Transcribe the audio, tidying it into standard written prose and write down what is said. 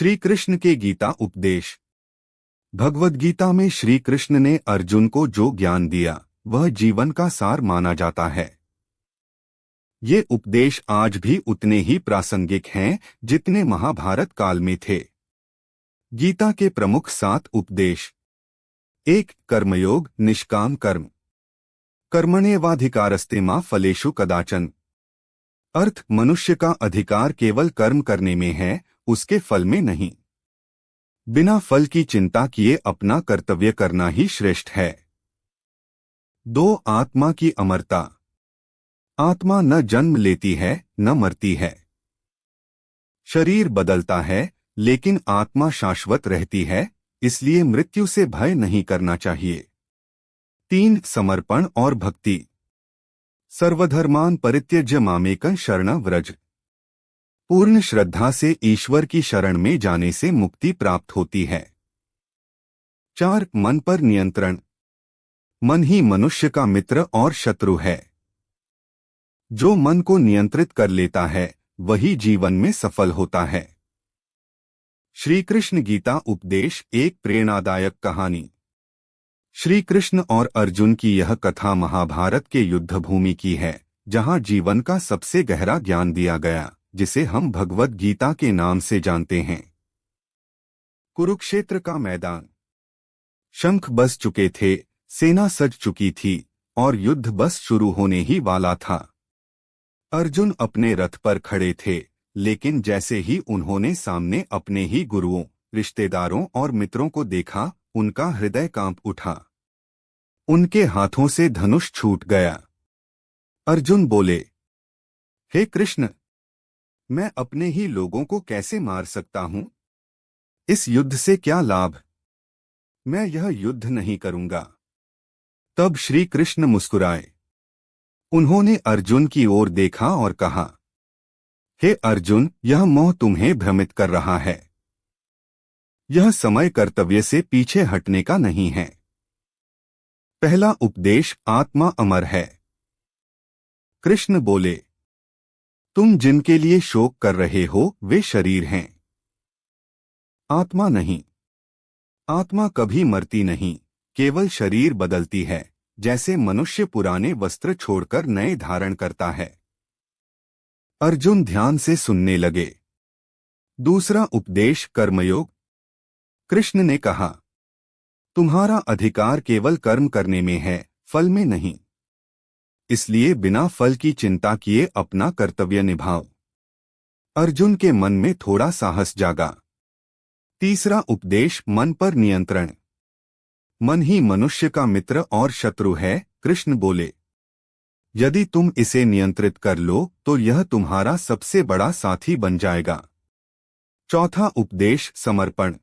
श्री कृष्ण के गीता उपदेश। भगवद गीता में श्री कृष्ण ने अर्जुन को जो ज्ञान दिया वह जीवन का सार माना जाता है। ये उपदेश आज भी उतने ही प्रासंगिक हैं जितने महाभारत काल में थे। गीता के प्रमुख 7 उपदेश। 1. कर्मयोग, निष्काम कर्म। कर्मण्येवाधिकारस्ते मा फलेषु कदाचन। अर्थ, मनुष्य का अधिकार केवल कर्म करने में है, उसके फल में नहीं। बिना फल की चिंता किए अपना कर्तव्य करना ही श्रेष्ठ है। 2. आत्मा की अमरता। आत्मा न जन्म लेती है न मरती है। शरीर बदलता है लेकिन आत्मा शाश्वत रहती है, इसलिए मृत्यु से भय नहीं करना चाहिए। 3. समर्पण और भक्ति। सर्वधर्मान परित्यज्य मामेकं शरणं व्रज। पूर्ण श्रद्धा से ईश्वर की शरण में जाने से मुक्ति प्राप्त होती है। 4. मन पर नियंत्रण। मन ही मनुष्य का मित्र और शत्रु है। जो मन को नियंत्रित कर लेता है वही जीवन में सफल होता है। श्री कृष्ण गीता उपदेश एक प्रेरणादायक कहानी। श्री कृष्ण और अर्जुन की यह कथा महाभारत के युद्ध भूमि की है, जहां जीवन का सबसे गहरा ज्ञान दिया गया, जिसे हम भगवद गीता के नाम से जानते हैं। कुरुक्षेत्र का मैदान। शंख बज चुके थे, सेना सज चुकी थी और युद्ध बस शुरू होने ही वाला था। अर्जुन अपने रथ पर खड़े थे, लेकिन जैसे ही उन्होंने सामने अपने ही गुरुओं, रिश्तेदारों और मित्रों को देखा, उनका हृदय कांप उठा। उनके हाथों से धनुष छूट गया। अर्जुन बोले, हे कृष्ण, मैं अपने ही लोगों को कैसे मार सकता हूं? इस युद्ध से क्या लाभ? मैं यह युद्ध नहीं करूंगा। तब श्री कृष्ण मुस्कुराए। उन्होंने अर्जुन की ओर देखा और कहा, हे अर्जुन, यह मोह तुम्हें भ्रमित कर रहा है। यह समय कर्तव्य से पीछे हटने का नहीं है। पहला उपदेश, आत्मा अमर है। कृष्ण बोले, तुम जिनके लिए शोक कर रहे हो वे शरीर हैं, आत्मा नहीं। आत्मा कभी मरती नहीं, केवल शरीर बदलती है, जैसे मनुष्य पुराने वस्त्र छोड़कर नए धारण करता है। अर्जुन ध्यान से सुनने लगे। दूसरा उपदेश, कर्मयोग। कृष्ण ने कहा, तुम्हारा अधिकार केवल कर्म करने में है, फल में नहीं। इसलिए बिना फल की चिंता किए अपना कर्तव्य निभाओ। अर्जुन के मन में थोड़ा साहस जागा। तीसरा उपदेश, मन पर नियंत्रण। मन ही मनुष्य का मित्र और शत्रु है। कृष्ण बोले, यदि तुम इसे नियंत्रित कर लो तो यह तुम्हारा सबसे बड़ा साथी बन जाएगा। चौथा उपदेश, समर्पण।